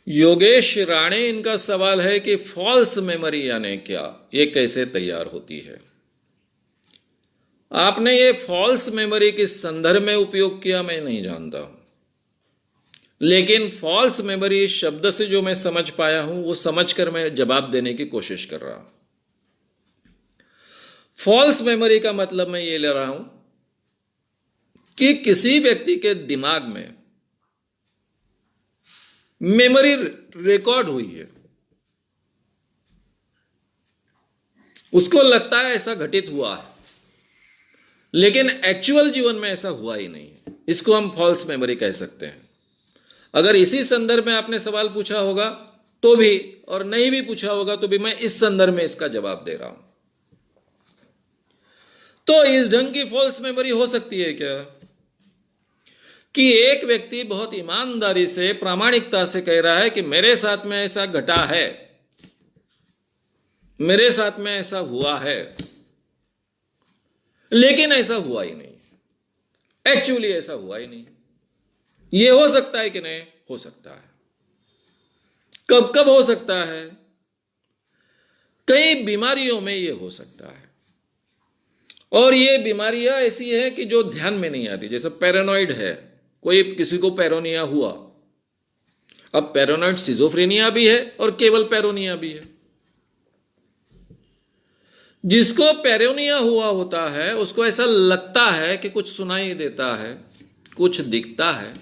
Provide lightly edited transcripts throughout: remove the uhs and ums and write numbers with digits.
योगेश राणे, इनका सवाल है कि फॉल्स मेमोरी यानी क्या, ये कैसे तैयार होती है। आपने ये फॉल्स मेमोरी किस संदर्भ में उपयोग किया मैं नहीं जानता हूं, लेकिन फॉल्स मेमोरी शब्द से जो मैं समझ पाया हूं वो समझकर मैं जवाब देने की कोशिश कर रहा हूं। फॉल्स मेमोरी का मतलब मैं ये ले रहा हूं कि किसी व्यक्ति के दिमाग में मेमोरी रिकॉर्ड हुई है, उसको लगता है ऐसा घटित हुआ है, लेकिन एक्चुअल जीवन में ऐसा हुआ ही नहीं है। इसको हम फॉल्स मेमोरी कह सकते हैं। अगर इसी संदर्भ में आपने सवाल पूछा होगा तो भी, और नहीं भी पूछा होगा तो भी, मैं इस संदर्भ में इसका जवाब दे रहा हूं। तो इस ढंग की फॉल्स मेमोरी हो सकती है क्या कि एक व्यक्ति बहुत ईमानदारी से, प्रामाणिकता से कह रहा है कि मेरे साथ में ऐसा घटा है, मेरे साथ में ऐसा हुआ है, लेकिन ऐसा हुआ ही नहीं, एक्चुअली ऐसा हुआ ही नहीं। यह हो सकता है कि नहीं? हो सकता है। कब कब हो सकता है? कई बीमारियों में यह हो सकता है, और ये बीमारियां ऐसी है कि जो ध्यान में नहीं आती। जैसे पैरानॉइड है, कोई किसी को पैरोनिया हुआ। अब पैरानॉइड सिजोफ्रेनिया भी है और केवल पैरोनिया भी है। जिसको पैरोनिया हुआ होता है उसको ऐसा लगता है कि कुछ सुनाई देता है, कुछ दिखता है,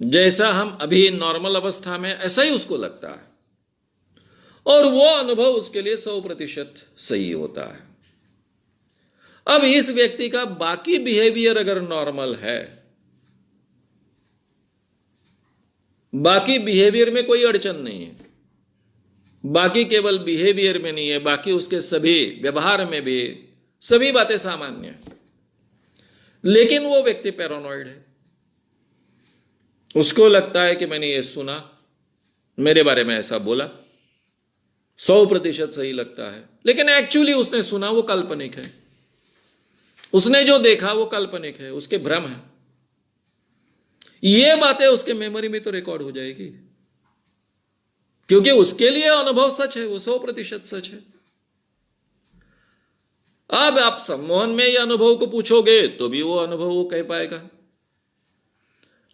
जैसा हम अभी नॉर्मल अवस्था में, ऐसा ही उसको लगता है, और वो अनुभव उसके लिए 100% सही होता है। अब इस व्यक्ति का बाकी बिहेवियर अगर नॉर्मल है, बाकी बिहेवियर में कोई अड़चन नहीं है, बाकी केवल बिहेवियर में नहीं है, बाकी उसके सभी व्यवहार में भी सभी बातें सामान्य है, लेकिन वो व्यक्ति पैरानॉइड है। उसको लगता है कि मैंने ये सुना, मेरे बारे में ऐसा बोला, 100% सही लगता है, लेकिन एक्चुअली उसने सुना वो काल्पनिक है, उसने जो देखा वो काल्पनिक है, उसके भ्रम है। ये बातें उसके मेमोरी में तो रिकॉर्ड हो जाएगी, क्योंकि उसके लिए अनुभव सच है, वो 100% सच है। अब आप सम्मोहन में ये अनुभव को पूछोगे तो भी वो अनुभव वो कह पाएगा,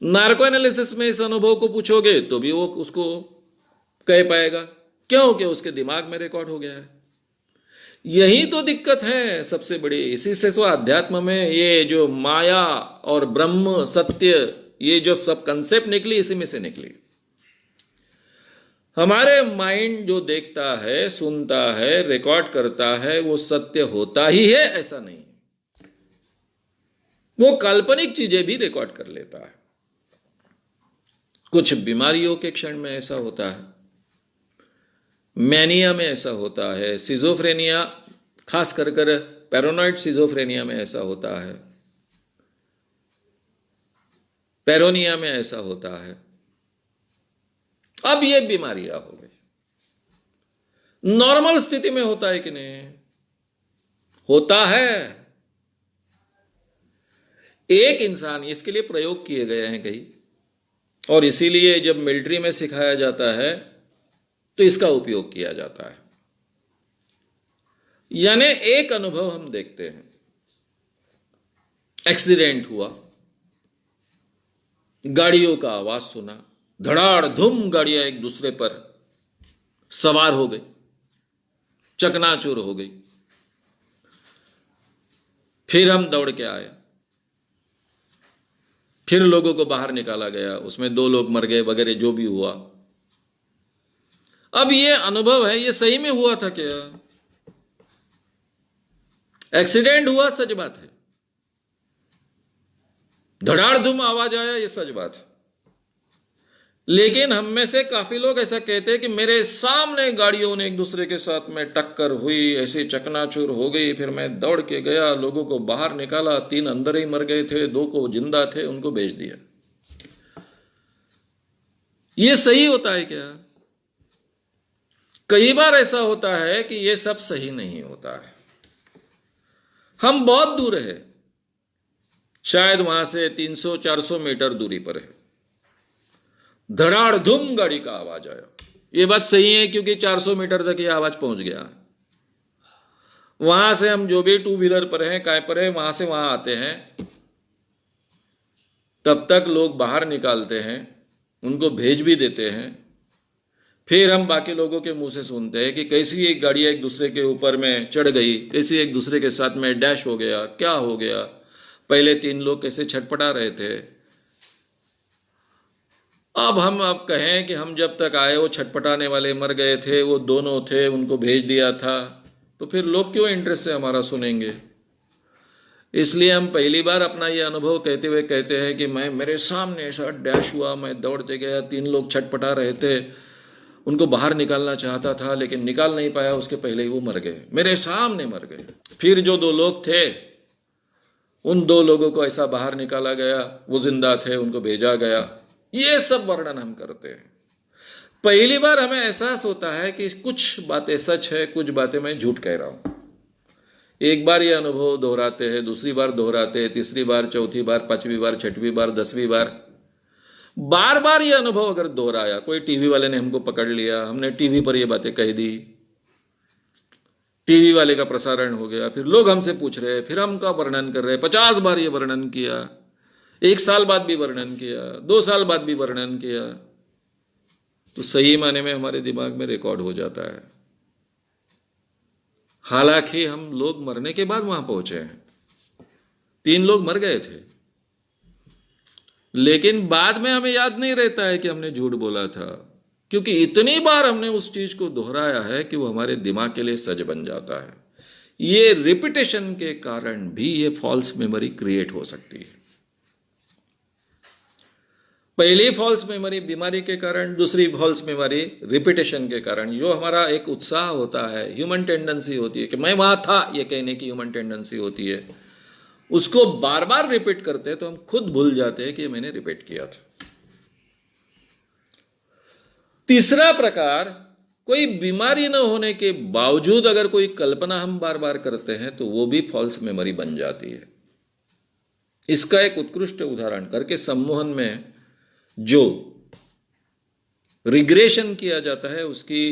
नार्को एनालिसिस में इस अनुभव को पूछोगे तो भी वो उसको कह पाएगा। क्यों? कि उसके दिमाग में रिकॉर्ड हो गया है। यही तो दिक्कत है सबसे बड़ी। इसी से तो अध्यात्म में ये जो माया और ब्रह्म सत्य, ये जो सब कंसेप्ट निकली, इसी में से निकली। हमारे माइंड जो देखता है, सुनता है, रिकॉर्ड करता है, वो सत्य होता ही है ऐसा नहीं, वो काल्पनिक चीजें भी रिकॉर्ड कर लेता है। कुछ बीमारियों के क्षण में ऐसा होता है, मैनिया में ऐसा होता है, सिजोफ्रेनिया, खास कर पैरानॉइड सिजोफ्रेनिया में ऐसा होता है, पैरोनिया में ऐसा होता है। अब ये बीमारियां हो गई। नॉर्मल स्थिति में होता है कि नहीं? होता है। एक इंसान, इसके लिए प्रयोग किए गए हैं कई, और इसीलिए जब मिलिट्री में सिखाया जाता है तो इसका उपयोग किया जाता है। यानी एक अनुभव हम देखते हैं, एक्सीडेंट हुआ, गाड़ियों का आवाज सुना, धड़ाड़ धूम गाड़ियां एक दूसरे पर सवार हो गई, चकनाचूर हो गई। फिर हम दौड़ के आए, फिर लोगों को बाहर निकाला गया, उसमें 2 लोग मर गए वगैरह जो भी हुआ। अब ये अनुभव है, ये सही में हुआ था क्या? एक्सीडेंट हुआ, सच बात है, धड़ाड़ धूम आवाज आया, ये सच बात है। लेकिन हम में से काफी लोग ऐसा कहते हैं कि मेरे सामने गाड़ियों ने एक दूसरे के साथ में टक्कर हुई, ऐसे चकनाचूर हो गई, फिर मैं दौड़ के गया, लोगों को बाहर निकाला, 3 अंदर ही मर गए थे, 2 को जिंदा थे, उनको भेज दिया। ये सही होता है क्या? कई बार ऐसा होता है कि ये सब सही नहीं होता है। हम बहुत दूर है, शायद वहां से 300-400 मीटर दूरी पर है, धड़ाधुम गाड़ी का आवाज आया। ये बात सही है क्योंकि 400 मीटर तक ये आवाज पहुंच गया। वहां से हम जो भी टू व्हीलर पर हैं, काय पर है, वहां से वहां आते हैं, तब तक लोग बाहर निकालते हैं, उनको भेज भी देते हैं। फिर हम बाकी लोगों के मुंह से सुनते हैं कि कैसी एक गाड़ियां एक दूसरे के ऊपर में चढ़ गई, कैसी एक दूसरे के साथ में डैश हो गया, क्या हो गया, पहले 3 लोग कैसे छटपटा रहे थे। अब कहें कि हम जब तक आए वो छटपटाने वाले मर गए थे, वो दोनों थे, उनको भेज दिया था, तो फिर लोग क्यों इंटरेस्ट से हमारा सुनेंगे। इसलिए हम पहली बार अपना ये अनुभव कहते हुए कहते हैं कि मेरे सामने ऐसा डैश हुआ, मैं दौड़ते गया, 3 लोग छटपटा रहे थे, उनको बाहर निकालना चाहता था लेकिन निकाल नहीं पाया, उसके पहले ही वो मर गए, मेरे सामने मर गए। फिर जो 2 लोग थे, उन 2 लोगों को ऐसा बाहर निकाला गया, वो जिंदा थे, उनको भेजा गया। ये सब वर्णन हम करते हैं। पहली बार हमें एहसास होता है कि कुछ बातें सच है, कुछ बातें मैं झूठ कह रहा हूं। एक बार ये अनुभव दोहराते हैं, दूसरी बार दोहराते हैं, तीसरी बार, चौथी बार, 5वीं बार, 6वीं बार, 10वीं बार, बार बार ये अनुभव अगर दोहराया, कोई टीवी वाले ने हमको पकड़ लिया, हमने टीवी पर ये बातें कह दी, टीवी वाले का प्रसारण हो गया, फिर लोग हमसे पूछ रहे हैं, फिर हम का वर्णन कर रहे हैं, 50 बार ये वर्णन किया, 1 साल बाद भी वर्णन किया, 2 साल बाद भी वर्णन किया, तो सही माने में हमारे दिमाग में रिकॉर्ड हो जाता है। हालांकि हम लोग मरने के बाद वहां पहुंचे हैं, 3 लोग मर गए थे, लेकिन बाद में हमें याद नहीं रहता है कि हमने झूठ बोला था, क्योंकि इतनी बार हमने उस चीज को दोहराया है कि वो हमारे दिमाग के लिए सच बन जाता है। ये रिपीटेशन के कारण भी ये फॉल्स मेमोरी क्रिएट हो सकती है। पहली फॉल्स मेमोरी बीमारी के कारण, दूसरी फॉल्स मेमोरी रिपीटेशन के कारण। जो हमारा एक उत्साह होता है, ह्यूमन टेंडेंसी होती है कि मैं वहां था, ये कहने की ह्यूमन टेंडेंसी होती है, उसको बार बार रिपीट करते हैं तो हम खुद भूल जाते हैं कि मैंने रिपीट किया था। तीसरा प्रकार, कोई बीमारी न होने के बावजूद अगर कोई कल्पना हम बार बार करते हैं तो वो भी फॉल्स मेमोरी बन जाती है। इसका एक उत्कृष्ट उदाहरण करके सम्मोहन में जो रिग्रेशन किया जाता है, उसकी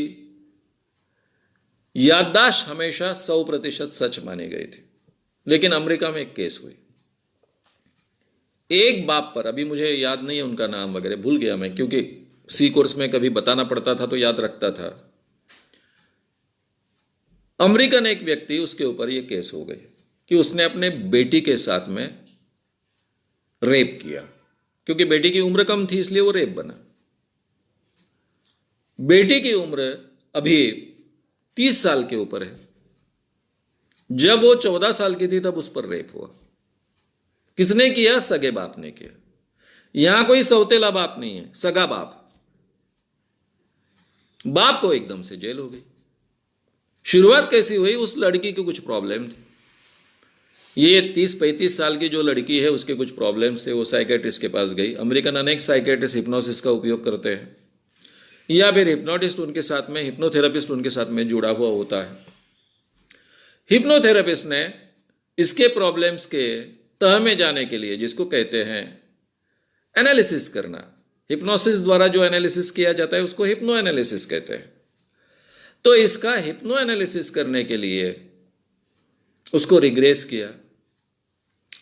याददाश्त हमेशा 100% सच मानी गई थी। लेकिन अमेरिका में एक केस हुई, एक बाप पर, अभी मुझे याद नहीं है उनका नाम वगैरह, भूल गया मैं, क्योंकि सी कोर्स में कभी बताना पड़ता था तो याद रखता था। अमेरिकन एक व्यक्ति, उसके ऊपर यह केस हो गई कि उसने अपने बेटी के साथ में रेप किया। क्योंकि बेटी की उम्र कम थी इसलिए वो रेप बना। बेटी की उम्र अभी 30 साल के ऊपर है। जब वो 14 साल की थी तब उस पर रेप हुआ। किसने किया? सगे बाप ने किया। यहां कोई सौतेला बाप नहीं है, सगा बाप। बाप को एकदम से जेल हो गई। शुरुआत कैसी हुई? उस लड़की की कुछ प्रॉब्लम थी। ये 30-35 साल की जो लड़की है उसके कुछ प्रॉब्लम्स थे, वो साइकेट्रिस्ट के पास गई। अमेरिकन अनेक साइकेट्रिस्ट हिप्नोसिस का उपयोग करते हैं, या फिर हिप्नोटिस्ट उनके साथ में, हिप्नोथेरेपिस्ट उनके साथ में जुड़ा हुआ होता है। हिप्नोथेरेपिस्ट ने इसके प्रॉब्लम्स के तह में जाने के लिए, जिसको कहते हैं एनालिसिस करना, हिप्नोसिस द्वारा जो एनालिसिस किया जाता है उसको हिप्नो एनालिसिस कहते हैं। तो इसका हिप्नो एनालिसिस करने के लिए उसको रिग्रेस किया,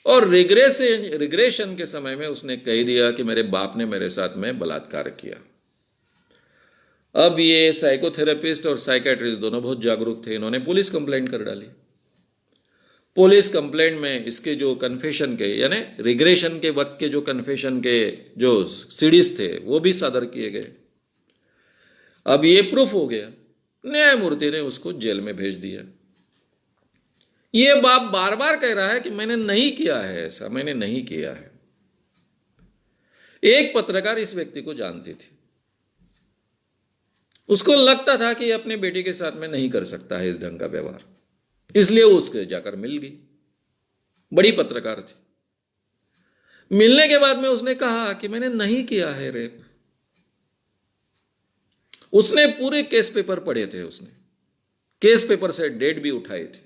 और रिग्रेशन के समय में उसने कह दिया कि मेरे बाप ने मेरे साथ में बलात्कार किया। अब ये साइकोथेरेपिस्ट और साइकेट्रिस्ट दोनों बहुत जागरूक थे। इन्होंने पुलिस कंप्लेंट कर डाली। पुलिस कंप्लेंट में इसके जो कन्फेशन के, यानी रिग्रेशन के वक्त के जो कन्फेशन के जो सीडीज थे वो भी सादर किए गए। अब ये प्रूफ हो गया, न्यायमूर्ति ने उसको जेल में भेज दिया। ये बाप बार बार कह रहा है कि मैंने नहीं किया है ऐसा, मैंने नहीं किया है। एक पत्रकार इस व्यक्ति को जानती थी। उसको लगता था कि अपने बेटी के साथ में नहीं कर सकता है इस ढंग का व्यवहार, इसलिए वो उसके जाकर मिल गई। बड़ी पत्रकार थी। मिलने के बाद में उसने कहा कि मैंने नहीं किया है रेप। उसने पूरे केस पेपर पढ़े थे, उसने केस पेपर से डेट भी उठाई थी।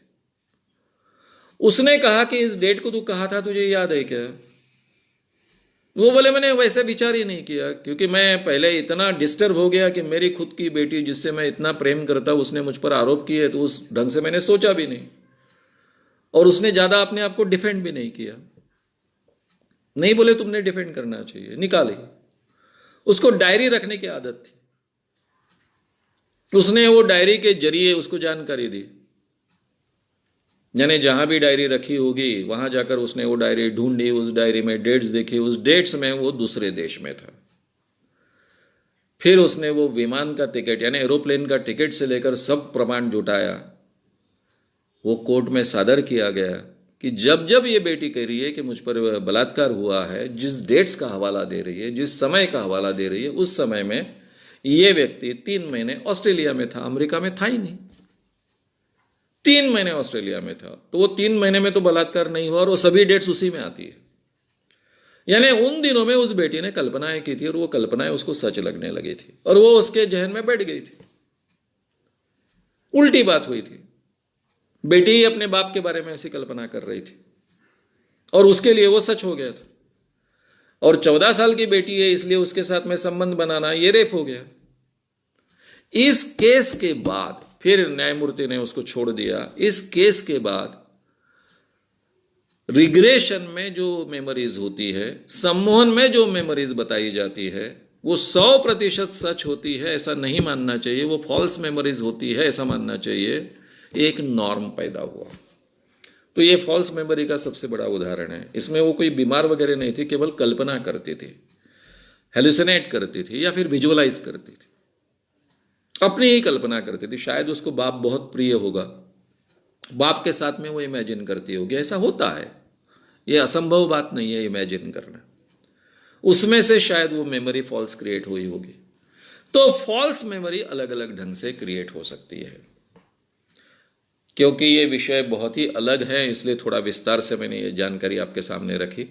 उसने कहा कि इस डेट को तू कहा था, तुझे याद है क्या? वो बोले मैंने वैसे विचार ही नहीं किया, क्योंकि मैं पहले इतना डिस्टर्ब हो गया कि मेरी खुद की बेटी जिससे मैं इतना प्रेम करता हूं उसने मुझ पर आरोप किए, तो उस ढंग से मैंने सोचा भी नहीं, और उसने ज्यादा अपने आप को डिफेंड भी नहीं किया। नहीं बोले तुमने डिफेंड करना चाहिए, निकाले। उसको डायरी रखने की आदत थी, उसने वो डायरी के जरिए उसको जानकारी दी, यानी जहां भी डायरी रखी होगी वहां जाकर उसने वो डायरी ढूंढी, उस डायरी में डेट्स देखी, उस डेट्स में वो दूसरे देश में था। फिर उसने वो विमान का टिकट यानी एरोप्लेन का टिकट से लेकर सब प्रमाण जुटाया, वो कोर्ट में सादर किया गया कि जब जब ये बेटी कह रही है कि मुझ पर बलात्कार हुआ है, जिस डेट्स का हवाला दे रही है, जिस समय का हवाला दे रही है, उस समय में ये व्यक्ति 3 महीने ऑस्ट्रेलिया में था, अमेरिका में था ही नहीं। 3 महीने ऑस्ट्रेलिया में था, तो वो 3 महीने में तो बलात्कार नहीं हुआ, और वो सभी डेट्स उसी में आती है। यानी उन दिनों में उस बेटी ने कल्पनाएं की थी, और वो कल्पनाएं उसको सच लगने लगी थी, और वो उसके जहन में बैठ गई थी। उल्टी बात हुई थी, बेटी ही अपने बाप के बारे में ऐसी कल्पना कर रही थी, और उसके लिए वो सच हो गया था। और 14 साल की बेटी है, इसलिए उसके साथ में संबंध बनाना ये रेप हो गया। इस केस के बाद फिर न्यायमूर्ति ने उसको छोड़ दिया। इस केस के बाद रिग्रेशन में जो मेमोरीज होती है, सम्मोहन में जो मेमोरीज बताई जाती है, वो 100% सच होती है ऐसा नहीं मानना चाहिए, वो फॉल्स मेमोरीज होती है ऐसा मानना चाहिए। एक नॉर्म पैदा हुआ। तो ये फॉल्स मेमोरी का सबसे बड़ा उदाहरण है। इसमें वो कोई बीमार वगैरह नहीं थी, केवल कल्पना करती थी, हेलुसिनेट करती थी, या फिर विजुअलाइज करती थी, अपनी ही कल्पना करती थी। शायद उसको बाप बहुत प्रिय होगा, बाप के साथ में वो इमेजिन करती होगी। ऐसा होता है, ये असंभव बात नहीं है इमेजिन करना। उसमें से शायद वो मेमोरी फॉल्स क्रिएट हुई होगी। तो फॉल्स मेमोरी अलग अलग ढंग से क्रिएट हो सकती है। क्योंकि ये विषय बहुत ही अलग है, इसलिए थोड़ा विस्तार से मैंने ये जानकारी आपके सामने रखी।